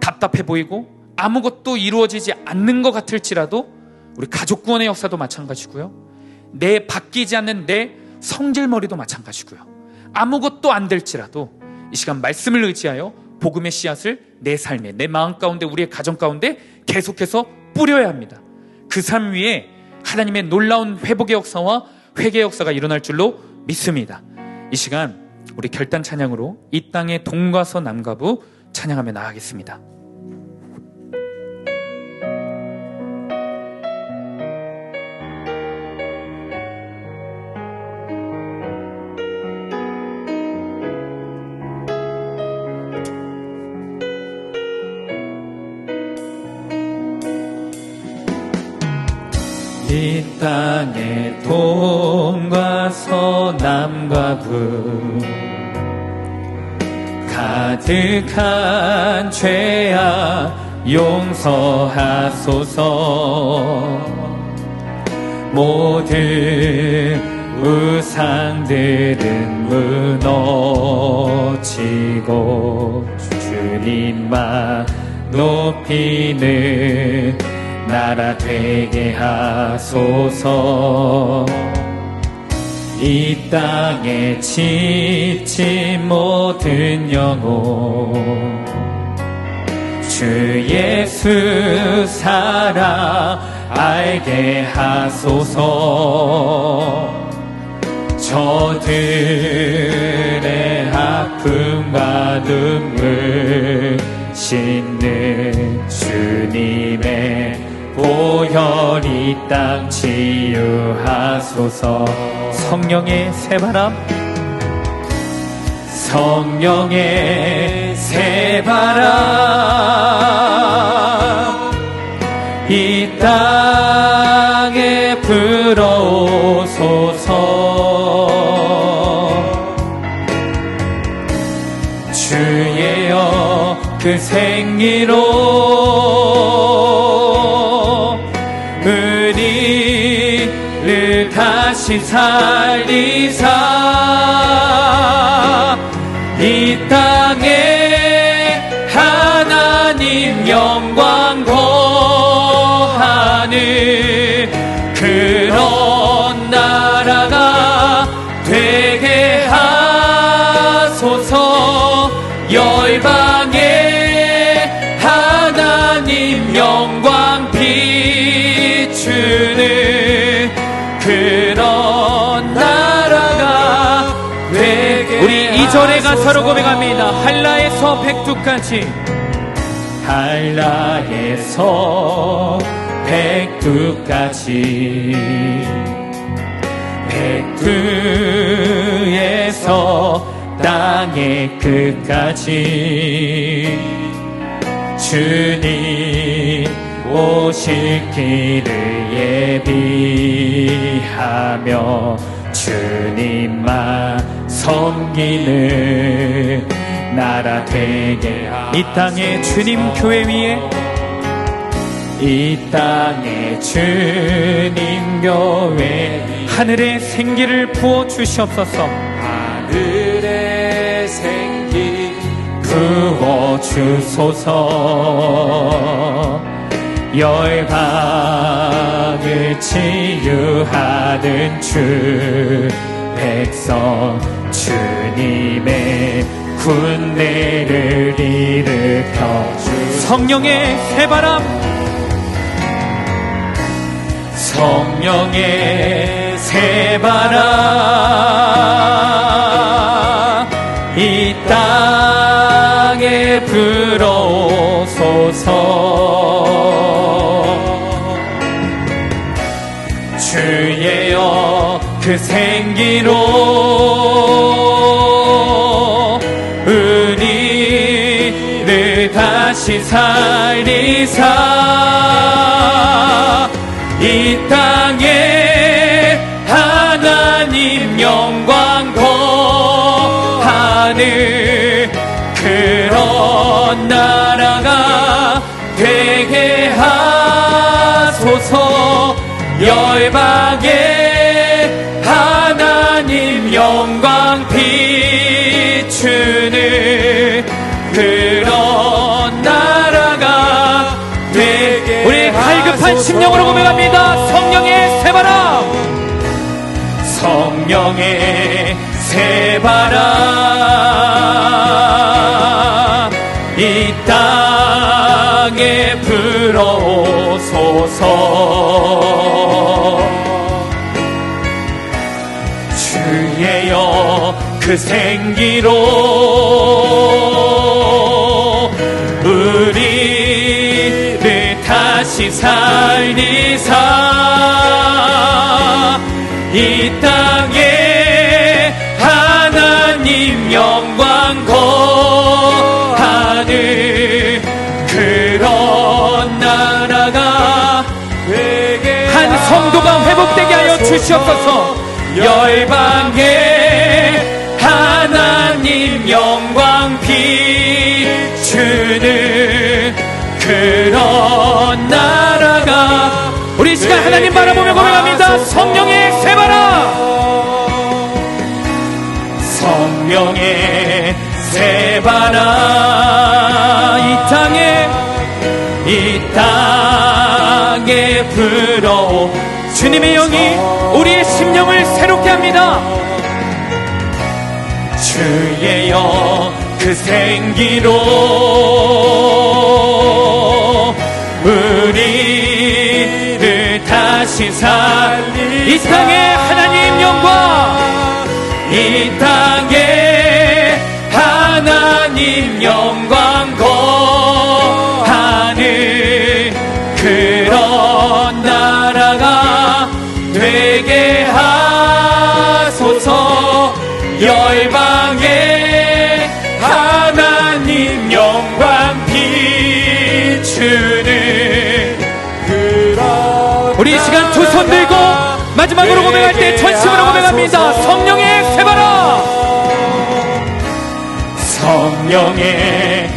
답답해 보이고 아무것도 이루어지지 않는 것 같을지라도 우리 가족 구원의 역사도 마찬가지고요, 내 바뀌지 않는 내 성질머리도 마찬가지고요, 아무것도 안 될지라도 이 시간 말씀을 의지하여 복음의 씨앗을 내 삶에, 내 마음 가운데, 우리의 가정 가운데 계속해서 뿌려야 합니다. 그 삶 위에 하나님의 놀라운 회복의 역사와 회개의 역사가 일어날 줄로 믿습니다. 이 시간 우리 결단 찬양으로 이 땅의 동과서 남과부 찬양하며 나아가겠습니다. 이 땅의 동과 서남과 북 가득한 죄악 용서하소서. 모든 우상들은 무너지고 주님만 높이는 나라 되게 하소서. 이 땅에 지친 모든 영혼 주 예수 사랑 알게 하소서. 저들의 아픔과 눈물 씻는 주님의 보혈 이 땅 치유하소서. 성령의 새바람, 성령의 새바람 이 땅에 불어오소서. 주예여 그 생기로 우리를 다시 살리사. 이 땅에 하나님 영광 거하는 그런 나라가 되게 하소서. 열방에 하나님 영광 비추는 그런 나라가 되게. 우리 2절에 가사로 고백합니다. 한라에서 백두까지, 한라에서 백두까지, 백두에서 땅의 끝까지 주님 오실 길을 예비하며 주님만 섬기는 나라 되게 하소서. 이 땅에 주님 교회 위에, 이 땅에 주님 교회 하늘의 생기를 부어 주시옵소서. 하늘의 생기 부어 주소서. 열방을 치유하는 주 백성 주님의 군대를 일으켜 주. 성령의 새바람, 성령의 새바람 이 땅에 불어오소서. 주예여 그 생기로 우리를 다시 살리사. 이 땅에 하나님 영광 거하는 그런 나라가 되게 하소서. 열방에 하나님 영광 비추는 그런 나라가 되게. 우리 갈급한 심령으로 고백합니다. 성령의 새바람, 성령의 새바람 이 땅에 불어오소서. 주의 영 그 생기로 우리를 다시 살리사 이 땅에 하나님 영광 거하는 그런 나라가 한 성도가 회복되게 하여 주시옵소서. 열방에 하나님 영광 비추는 그런 나라가 우리 이 시간 하나님 바라보며 고백합니다. 성령의 세바라, 성령의 세바라, 이 땅에 불어 주님의 영이 우리의 심령을 새롭게 합니다. 주의 영 그 생기로 우리를 다시 살리 이 땅에 하나님 영광, 이 땅에 하나님 영광 거하는 그런 나라가 되게 하소서. 열방에 하나님 영광 비추는 그런 우리 이 시간 두 손 들고 마지막으로 고백할 때 전심으로 고백합니다. 성령의 세바라, 성령의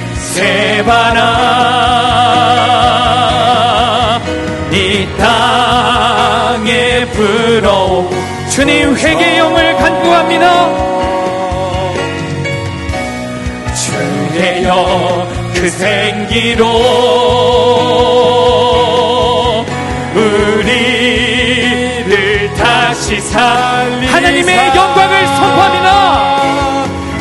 세바라, 이 땅에 불어 주님 회개의 영을 간구합니다. 주의 영 그 생기로 우리를 다시 살리 하나님의 영광을 선포합니다.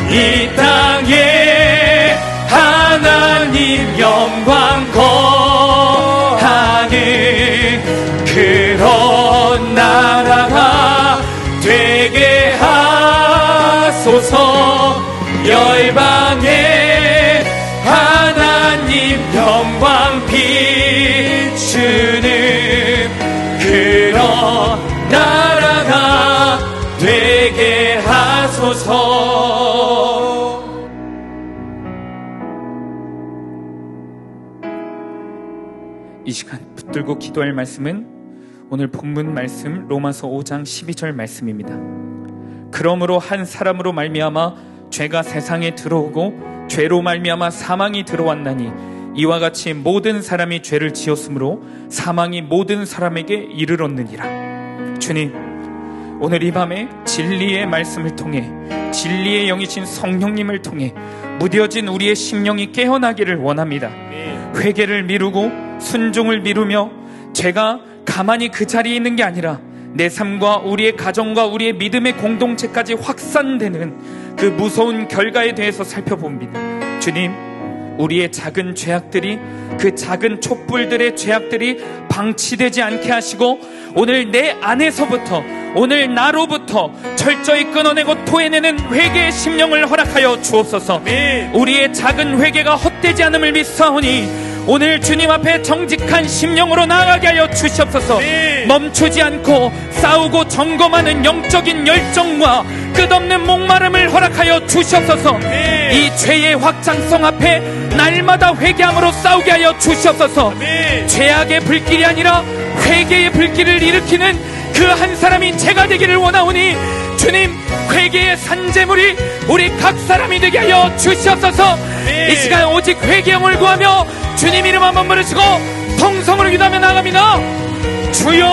이 땅에 하나님 영광 거하는 그런 나라가 되게 하소서. 열방에 하나님 영광 비추는 그런 나라가 되게 하소서. 이 시간 붙들고 기도할 말씀은 오늘 본문 말씀 로마서 5장 12절 말씀입니다. 그러므로 한 사람으로 말미암아 죄가 세상에 들어오고 죄로 말미암아 사망이 들어왔나니 이와 같이 모든 사람이 죄를 지었으므로 사망이 모든 사람에게 이르렀느니라. 주님, 오늘 이 밤에 진리의 말씀을 통해 진리의 영이신 성령님을 통해 무뎌진 우리의 심령이 깨어나기를 원합니다. 회개를 미루고 순종을 미루며 죄가 가만히 그 자리에 있는 게 아니라 내 삶과 우리의 가정과 우리의 믿음의 공동체까지 확산되는 그 무서운 결과에 대해서 살펴봅니다. 주님, 우리의 작은 죄악들이, 그 작은 촛불들의 죄악들이 방치되지 않게 하시고 오늘 내 안에서부터, 오늘 나로부터 철저히 끊어내고 토해내는 회개의 심령을 허락하여 주옵소서. 우리의 작은 회개가 헛되지 않음을 믿사오니 오늘 주님 앞에 정직한 심령으로 나아가게 하여 주시옵소서. 멈추지 않고 싸우고 점검하는 영적인 열정과 끝없는 목마름을 허락하여 주시옵소서. 이 죄의 확장성 앞에 날마다 회개함으로 싸우게 하여 주시옵소서. 죄악의 불길이 아니라 회개의 불길을 일으키는 그 한 사람이 제가 되기를 원하오니 주님, 회개의 산재물이 우리 각 사람이 되게 하여 주시옵소서. 이 시간 오직 회개함을 구하며 주님 이름 한번 부르시고 통성으로 기도하며 나아갑니다. 주여,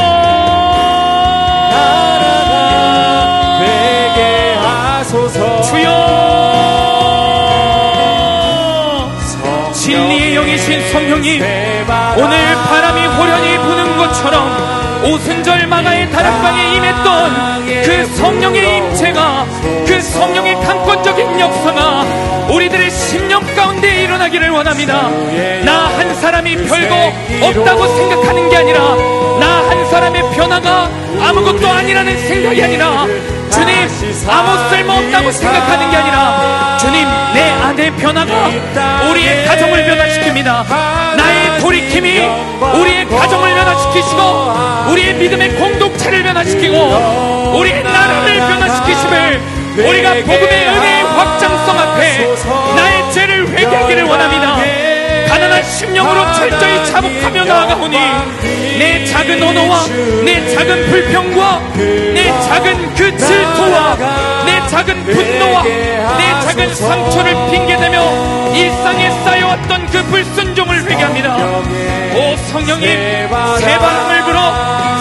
나라가 회개하소서. 주여, 진리의 영이신 성령님, 오늘 바람이 호련히 부는 것처럼 오순절 마가의 다락방에 임했던 그 성령의 임재가, 그 성령의 강권적인 역사가 우리들의 심령 가운데 일어나기를 원합니다. 나 한 사람이 별거 없다고 생각하는 게 아니라, 나 한 사람의 변화가 아무것도 아니라는 생각이 아니라, 주님, 아무 쓸모없다고 생각하는 게 아니라 주님, 내 아내 변화가 우리의 가정을 변화시킵니다. 나의 돌이킴이 우리의 가정을 변화시키시고 우리의 믿음의 공동체를 변화시키고 우리의 나라를 변화시키심을 우리가 복음의 은혜의 확장성 앞에 나의 죄를 회개하기를 원합니다. 가난한 심령으로 철저히 자복하며 나아가오니 내 작은 언어와 내 작은 불평과 내 작은 그 질투와 내 작은 분노와 내 작은 상처를 핑계대며 일상에 쌓여왔던 그 불순종을 회개합니다. 오 성령님, 새 바람을 불어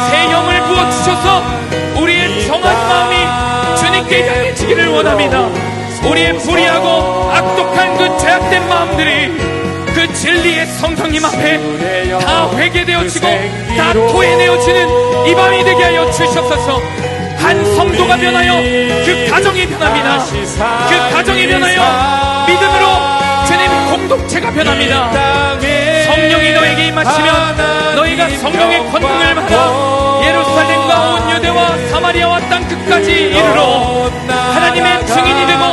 새 영을 부어주셔서 우리의 정한 마음이 주님께 향해지기를 원합니다. 우리의 불의하고 악독한 그 죄악된 마음들이 그 진리의 성령님 앞에 다 회개되어지고 다 토해내어지는 이 밤이 되게 하여 주시옵소서. 한 성도가 변하여 그 가정이 변합니다. 그 가정이 변하여 믿음으로 주님 공동체가 변합니다. 성령이 너에게 임하시면 너희가 성령의 권능을 받아 예루살렘과 온 유대와 사마리아와 땅 끝까지 이르러 하나님의 증인이 되고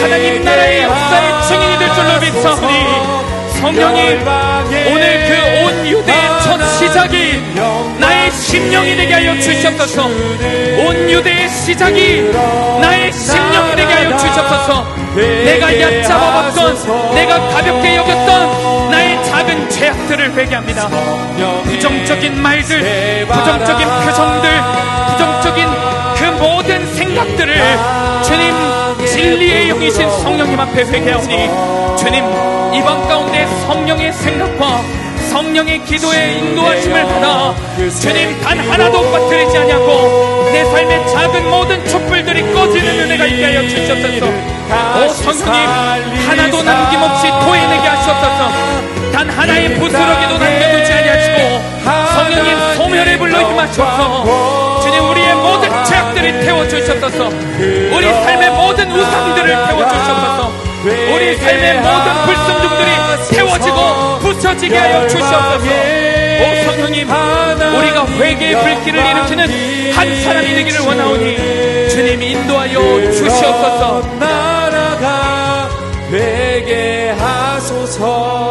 하나님 나라의 역사의 증인이 될 줄로 믿사오니 성령님, 오늘 그 온 유대의 첫 시작이 나의 심령이 되게 하여 주시옵소서. 온 유대의 시작이 나의 심령이 되게 하여 주시옵소서. 내가 얕잡아봤던, 내가 가볍게 여겼던 나의 작은 죄악들을 회개합니다. 부정적인 말들, 부정적인 표정들, 부정적인 그 모든 생각들을 주님 진리의 영이신 성령님 앞에 회개하오니 주님, 이번 가운데 성령의 생각과 성령의 기도의 인도하심을 받아 주님 단 하나도 빠뜨리지 아니하고 내 삶의 작은 모든 촛불들이 꺼지는 은혜가 있게 하여 주시옵소서. 오 성령님, 하나도 남김없이 토해내게 하시옵소서. 단 하나의 부스러기도 남겨두지 아니하시고 성령님 소멸의 불로 임하셔서 주님 우리의 모든 죄악들을 태워주시옵소서. 우리 삶의 모든 우상들을 태워주시옵소서. 우리 삶의 모든 불순종들이 태워지고 부서지게 하여 주시옵소서. 오 성령님, 우리가 회개의 불길을 일으키는 한 사람이 되기를 원하오니 주님 인도하여 주시옵소서. 나라가 회개하소서.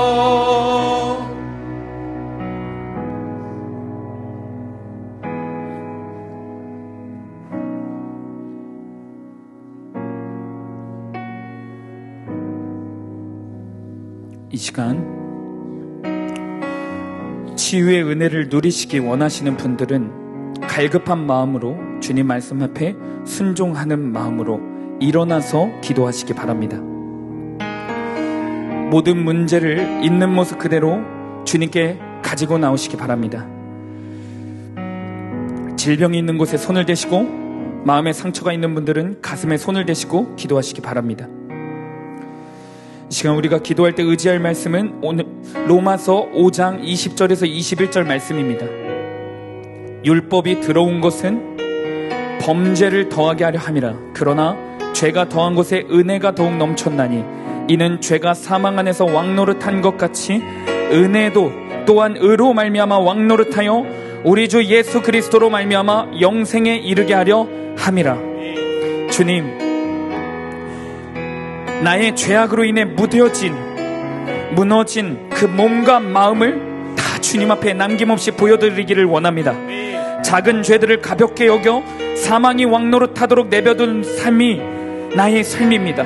이 시간 치유의 은혜를 누리시기 원하시는 분들은 갈급한 마음으로 주님 말씀 앞에 순종하는 마음으로 일어나서 기도하시기 바랍니다. 모든 문제를 있는 모습 그대로 주님께 가지고 나오시기 바랍니다. 질병이 있는 곳에 손을 대시고 마음에 상처가 있는 분들은 가슴에 손을 대시고 기도하시기 바랍니다. 이 시간 우리가 기도할 때 의지할 말씀은 오늘 로마서 5장 20절에서 21절 말씀입니다. 율법이 들어온 것은 범죄를 더하게 하려 함이라. 그러나 죄가 더한 곳에 은혜가 더욱 넘쳤나니 이는 죄가 사망 안에서 왕노릇한 것 같이 은혜도 또한 의로 말미암아 왕노릇하여 우리 주 예수 그리스도로 말미암아 영생에 이르게 하려 함이라. 주님, 나의 죄악으로 인해 무너진 그 몸과 마음을 다 주님 앞에 남김없이 보여드리기를 원합니다. 작은 죄들을 가볍게 여겨 사망이 왕노릇하도록 내버려둔 삶이 나의 삶입니다.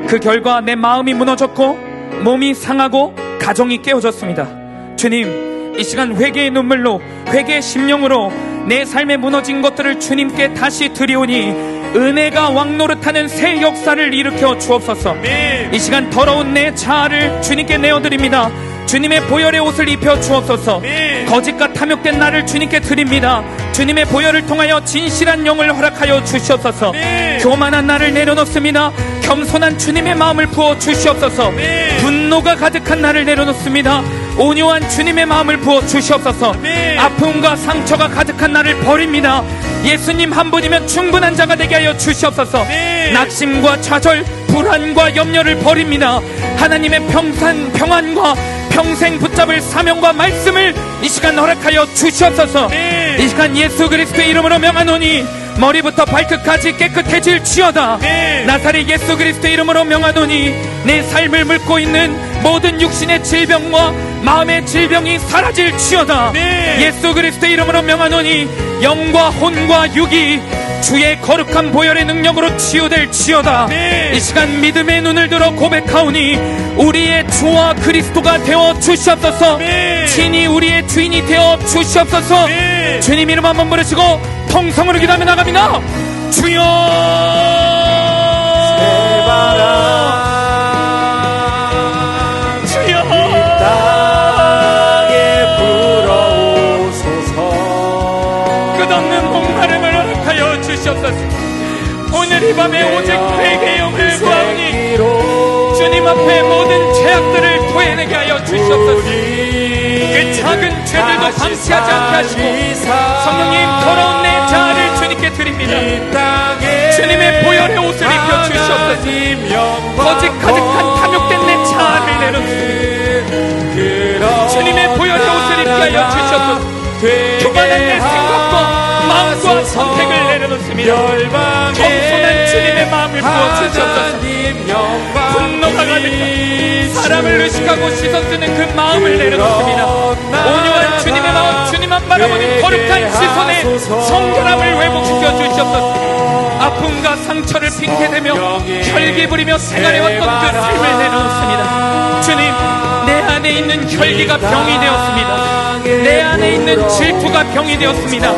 그 결과 내 마음이 무너졌고 몸이 상하고 가정이 깨어졌습니다. 주님, 이 시간 회개의 눈물로, 회개의 심령으로 내 삶에 무너진 것들을 주님께 다시 드리오니 은혜가 왕노릇하는 새 역사를 일으켜 주옵소서. 이 시간 더러운 내 자아를 주님께 내어드립니다. 주님의 보혈의 옷을 입혀 주옵소서. 거짓과 탐욕된 나를 주님께 드립니다. 주님의 보혈을 통하여 진실한 영을 허락하여 주시옵소서. 교만한 나를 내려놓습니다. 겸손한 주님의 마음을 부어 주시옵소서. 분노가 가득한 나를 내려놓습니다. 온유한 주님의 마음을 부어 주시옵소서. 아픔과 상처가 가득한 나를 버립니다. 예수님 한 분이면 충분한 자가 되게 하여 주시옵소서. 낙심과 좌절, 불안과 염려를 버립니다. 하나님의 평안과 평생 붙잡을 사명과 말씀을 이 시간 허락하여 주시옵소서. 이 시간 예수 그리스도의 이름으로 명하노니 머리부터 발끝까지 깨끗해질지어다. 네. 나사렛 예수 그리스도의 이름으로 명하노니 내 삶을 물고 있는 모든 육신의 질병과 마음의 질병이 사라질지어다. 네. 예수 그리스도의 이름으로 명하노니 영과 혼과 육이 주의 거룩한 보혈의 능력으로 치유될지어다. 네. 이 시간 믿음의 눈을 들어 고백하오니 우리의 주와 그리스도가 되어 주시옵소서. 네. 친히 우리의 주인이 되어 주시옵소서. 네. 주님 이름 한번 부르시고 통성으로 기도하며 나갑니다. 주여 주여 땅에 불어오소서. 끝없는 목마름을 허락하여 주시옵소서. 오늘 이 밤에 오직 회개의 영을 구하오니 주님 앞에 모든 죄악들을 토해내게 하여 주시옵소서. 그 작은 죄들도 방치하지 않게 하시고 성령님 더러운 내 자아를 주님께 드립니다. 주님의 보혈의 옷을 입혀 주시옵소서. 거짓 가득한 탐욕된 내 자아를 내놓습니다. 주님의 보혈의 옷을 입게 하여 주시옵소서. 교만한 내 생각과 마음과 선택을 내려놓습니다. 겸손한 주님의 마음을 부어주시옵소서. 분노가 가득한 사람을 의식하고 시선 쓰는 그 마음을 내려놓습니다. 온유한 주님의 마음, 주님만 바라보는 거룩한 시선의 성결함을 회복시켜 주시옵소서. 아픔과 상처를 핑계대며 혈기 부리며 생활해왔던 그 삶을 내려놓습니다. 주님, 내 안에 있는 혈기가 병이 되었습니다. 내 안에 있는 질투가 병이 되었습니다.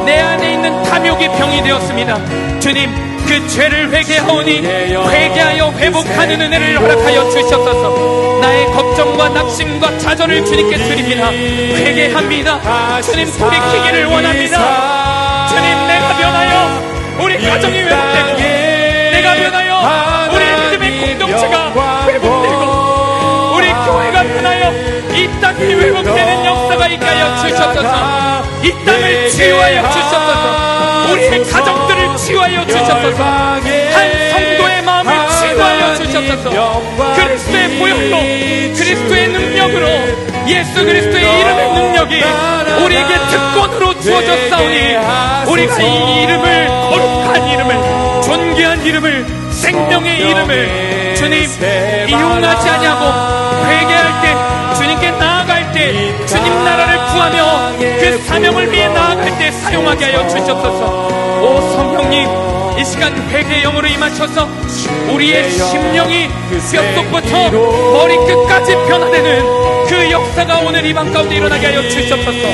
내 안에 있는 탐욕이 병이 되었습니다. 주님, 그 죄를 회개하오니 회개하여 회복하는 은혜를 허락하여 주시옵소서. 나의 걱정과 낙심과 좌절을 주님께 드립니다. 회개합니다. 주님, 돌이키기를 원합니다. 주님, 내가 변하여 우리 가정이 회복되고, 내가 변하여 우리 믿음의 공동체가 회복되고, 우리 교회가 변하여 이 땅이 회복되는 역사가 있게 하여 주시옵소서. 이 땅을 치유하여 주시옵소서. 우리의 가정들을 치유하여 주시옵소서. 한 성도의 마음을 치유하여 주시옵소서. 그리스도의 보혈로, 그리스도의 능력으로, 예수 그리스도의 이름의 능력이 우리에게 특권으로 주어졌사오니 우리가 이 이름을, 거룩한 이름을, 존귀한 이름을, 생명의 이름을 주님 이용하지 아니하고 회개할 때, 주님께 나아갈 때, 주님 나라를 구하며 그 사명을 위해 나아갈 때 사용하게 하여 주시옵소서. 오 성령님, 이 시간 회개의 영으로 임하셔서 우리의 심령이 뼛속부터 머리끝까지 변화되는 그 역사가 오늘 이 밤 가운데 일어나게 하여 주시옵소서.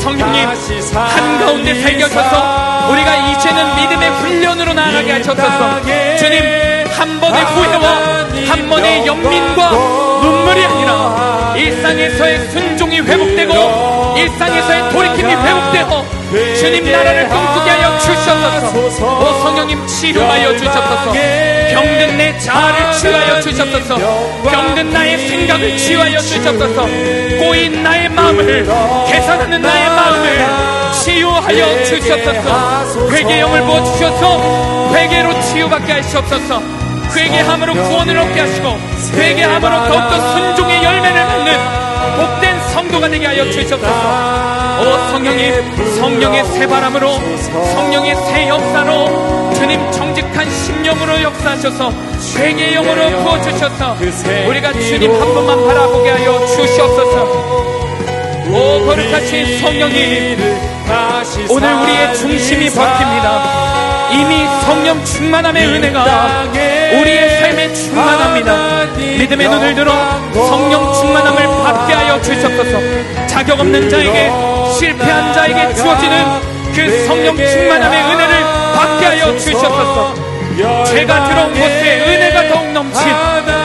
성령님, 한가운데 살게 하셔서 우리가 이제는 믿음의 훈련으로 나아가게 하셔서 주님, 한 번의 후회와 한 번의 연민과 눈물이 아니라 일상에서의 순종이 회복되고 일상에서의 돌이킴이 회복되고 주님 나라를 꿈꾸게 하여 주시옵소서. 오 성령님, 치료하여 주시옵소서. 병든 내 자아를 치유하여 주시옵소서. 병든 나의 생각을 치유하여 주시옵소서. 꼬인 나의 마음을, 개선하는 나의 마음을 치유하여 주시옵소서. 회개의 영을 부어주셔서 회개로 치유받게 하시옵소서. 회개함으로 구원을 얻게 하시고 회개함으로 더욱더 순종의 열매를 맺는 복된 성도가 되게 하여 주시옵소서. 오 성령님, 성령의 새 바람으로, 성령의 새 역사로 주님 정직한 심령으로 역사하셔서 회개의 영으로 부어주셔서 우리가 주님 한 번만 바라보게 하여 주시옵소서. 오 거룩하신 성령님, 오늘 우리의 중심이 바뀝니다. 이미 성령 충만함의 은혜가 우리의 삶에 충만합니다. 믿음의 눈을 들어 성령 충만함을 받게 하여 주시옵소서. 자격 없는 자에게, 실패한 자에게 주어지는 그 성령 충만함의 은혜를 받게 하여 주시옵소서. 죄가 들어온 곳에 은혜가 더욱 넘친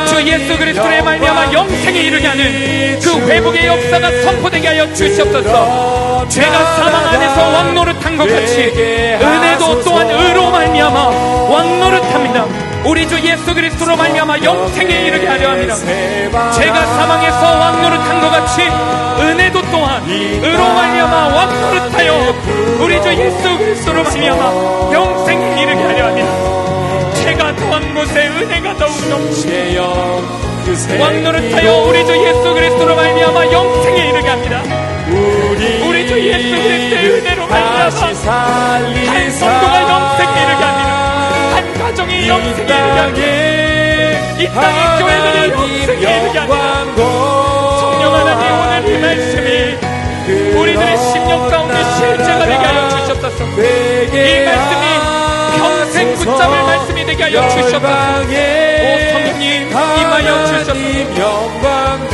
주 예수 그리스도의 말미암아 영생에 이르게 하는 그 회복의 역사가 선포되게 하여 주시옵소서. 죄가 사망 안에서 왕노릇한 것 같이 은혜도 또한 의로 말미암아 왕노릇합니다. 우리 주 예수 그리스도로 말미암아 영생에 이르게 하려 합니다. 죄가 사망에서 왕노릇한 것 같이 은혜도 또한 의로 말미암아 왕노릇하여 우리 주 예수 그리스도로 말미암아 영생에 이르게 하려 합니다. 죄가 더한 곳에 은혜가 더욱 넘치며 왕노릇하여 우리 주 예수 그리스도로 말미암아 영생에 이르게 합니다. 우리 주 예수 그리스도의 은혜로 말미암아 다시 살리사 한 성도가 영생에 이르게 하리라. 한 가정이 영생에 이르게 하리라. 이 땅의 교회들이 영생에 이르게 하리라. 성령 하나님, 오늘 이 말씀이 우리들의 심령 가운데 실제가 되게 하여 주셨소서. 이 말씀이 평생 붙잡을 말씀이 되게 하여 주셨소서. 오 성령님, 임하여 주셨소서. 영광